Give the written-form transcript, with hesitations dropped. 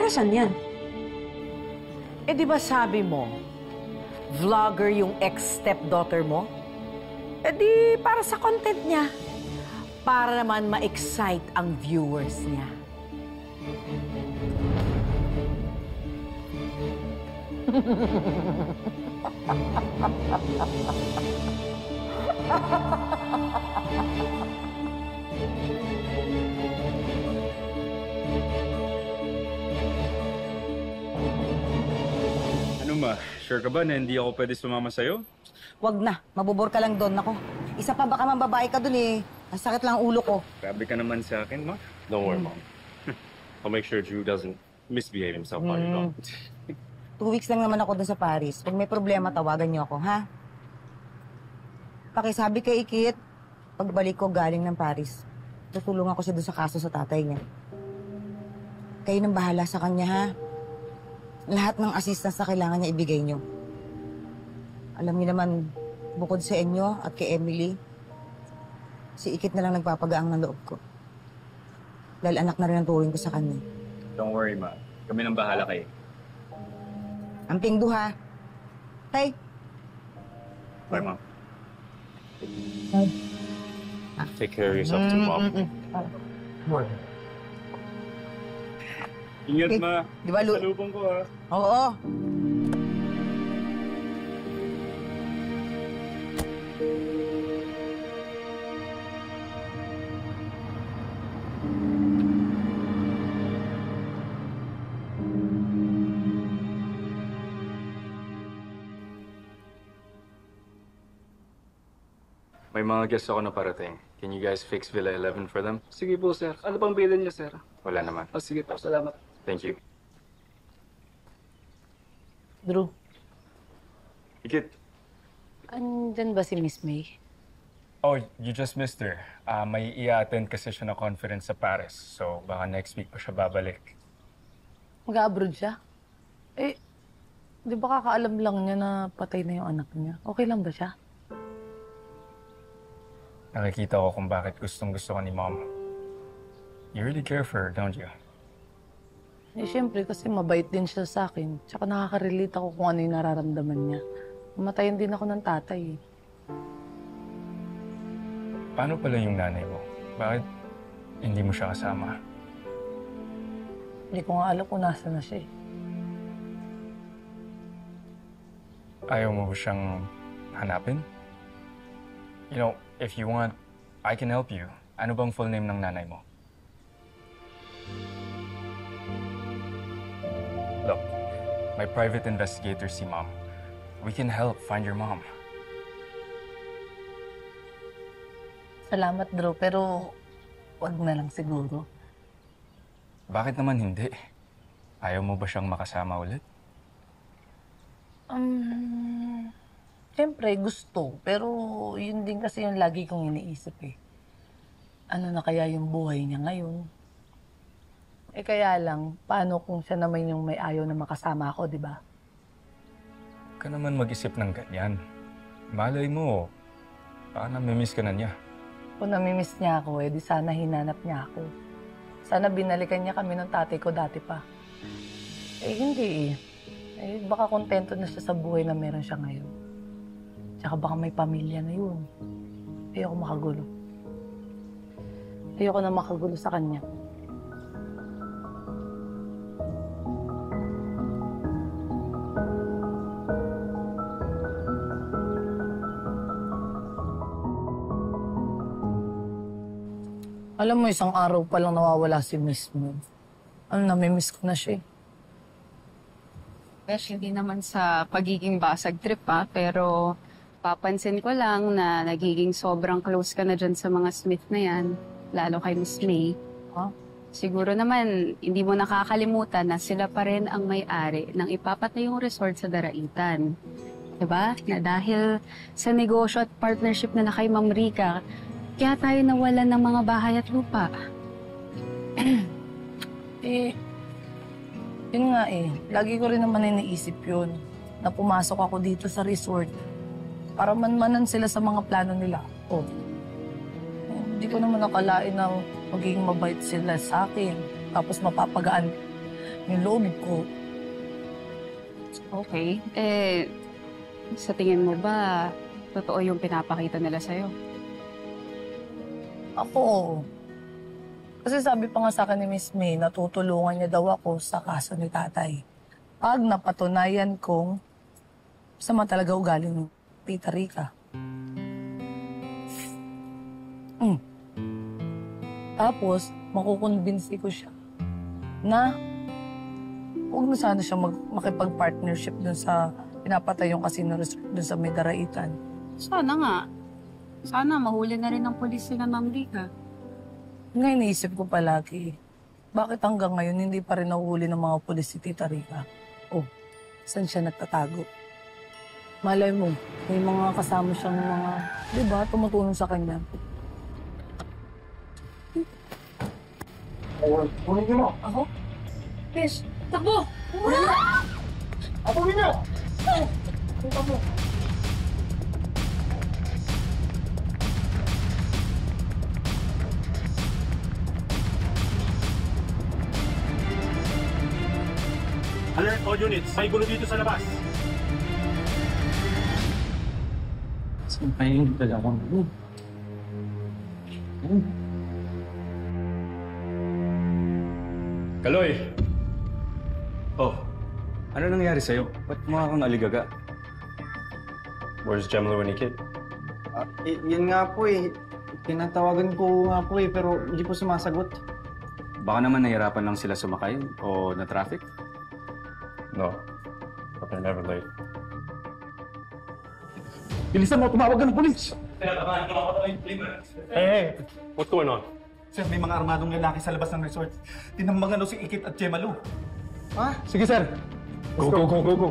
Para saan yan? Eh di ba sabi mo, vlogger yung ex-stepdaughter mo? Eh di para sa content niya. Para naman ma-excite ang viewers niya. Ano ma, sure ka ba na hindi ako pwede sumama sa'yo? Wag na, mabubor ka lang doon. Ako, isa pa baka mambabae ka doon eh. Ang sakit lang ang ulo ko. Grabe ka naman sa akin, ma. Don't worry, Mom. I'll make sure Drew doesn't misbehave himself while you're gone. 2 weeks lang naman ako doon sa Paris. Pag may problema, tawagan niyo ako, ha? Pakisabi kay Ikit, pagbalik ko galing ng Paris, tutulungan ko siya doon sa kaso sa tatay niya. Kayo nang bahala sa kanya, ha? Lahat ng assistance na kailangan niya ibigay niyo. Alam niyo naman, bukod sa inyo at kay Emily, si Ikit na lang nagpapagaang ng loob ko. Dahil anak na rin ang turing ko sa kanya. Don't worry, ma. Kami nang bahala kayo. Amping duha. Tay. Bye, Mom. Take care of yourself too, Mom. Ingat, ma. Di ba, Salubong ko, ha. Oo. May mga guests ako na parating. Can you guys fix Villa 11 for them? Sige po, sir. Ano pang bilin niyo, sir? Wala naman. Oh, sige po, salamat. Thank you. Drew, Ikit. andyan ba si Miss May? Oh, you just missed her. May i-attend kasi siya na conference sa Paris. So, baka next week pa siya babalik. Mag-abroad siya? Eh, di ba kakaalam lang niya na patay na yung anak niya? Okay lang ba siya? Nakikita ko kung bakit gustong-gusto ka ni Mom. You really care for her, don't you? Eh, syempre, kasi mabait din siya sa akin. Tsaka nakaka-relate ako kung ano yung nararamdaman niya. Mamatayin din ako ng tatay. Paano pala yung nanay mo? Bakit hindi mo siya kasama? Hindi ko nga alam kung nasa na siya eh. Ayaw mo ba siyang hanapin? You know, if you want, I can help you. Ano bang full name ng nanay mo? Look, my private investigator si Mom. We can help find your mom. Salamat, Drew, pero wag na lang siguro. Bakit naman hindi? Ayaw mo ba siyang makasama ulit? Siyempre, gusto. Pero yun din kasi yung lagi kong iniisip eh. Ano na kaya yung buhay niya ngayon? Eh kaya lang, paano kung siya naman yung may ayaw na makasama ako, di ba? Huwag ka naman mag-isip ng ganyan. Malay mo, baka namimiss ka na niya. Kung namimiss niya ako, eh di sana hinanap niya ako. Sana binalikan niya kami ng tatay ko dati pa. Eh hindi eh. Eh baka kontento na siya sa buhay na meron siya ngayon. Tsaka baka may pamilya na yun. Ayoko makagulo. Ayoko na makagulo sa kanya. Alam mo, isang araw pa lang nawawala si Miss Mo. Namimiss ko na siya eh. Besh, hindi naman sa pagiging basag trip pero papansin ko lang na nagiging sobrang close ka na dyan sa mga Smith na yan, lalo kay Miss May. Huh? Siguro naman, hindi mo nakakalimutan na sila pa rin ang may-ari ng ipapatayong resort sa Daraitan. Diba? Na dahil sa negosyo at partnership na kay Ma'am Rica, kaya tayo nawalan ng mga bahay at lupa. Eh, yun nga eh. Lagi ko rin naman iniisip yun. Na pumasok ako dito sa resort para manmanan sila sa mga plano nila. Oh. Hindi ko naman nakalain na magiging mabait sila sa akin. Tapos mapapagaan yung loob ko. Okay. Sa tingin mo ba, totoo yung pinapakita nila sa'yo? Ako, kasi sabi pa nga sa akin ni Miss May, natutulungan niya daw ako sa kaso ni tatay. Pag napatunayan kong sama talaga ugali ni Tita Rica. Tapos, makukonbinsi ko siya na huwag na sana siya makipag-partnership dun sa pinapatay yung casino resort dun sa may Daraitan. Sana nga. Sana mahuli na rin ng pulis na Ma'am Rica. Ngayon naisip ko palagi, bakit hanggang ngayon hindi pa rin nahuhuli ng mga pulis si Tita Rica? Oh, saan siya nagtatago? Malay mo, may mga kasama siyang mga, di ba, tumutulong sa kanya. Kunin niyo mo! Ako? Fish, takbo! Ako niyo! Punta mo! Alert all units! May gulo dito sa labas! Saan pa yung dalawang Kaloy! Oh, ano nangyari sa'yo? Ba't mukha kang aligaga? Where's Gemma Luanikit? Yan nga po eh. Tinatawagan ko nga po eh, pero hindi po sumasagot. Baka naman nahirapan lang sila sumakay o na-traffic? No. But they're never late. Bilisan mo, tumawag ka ng polis! Hey! What's going on? Sir, may mga armadong lalaki sa labas ng resort. Tinambangan daw si Ikit at Gemma Lu. Sige, sir. Go, go, go, go, go.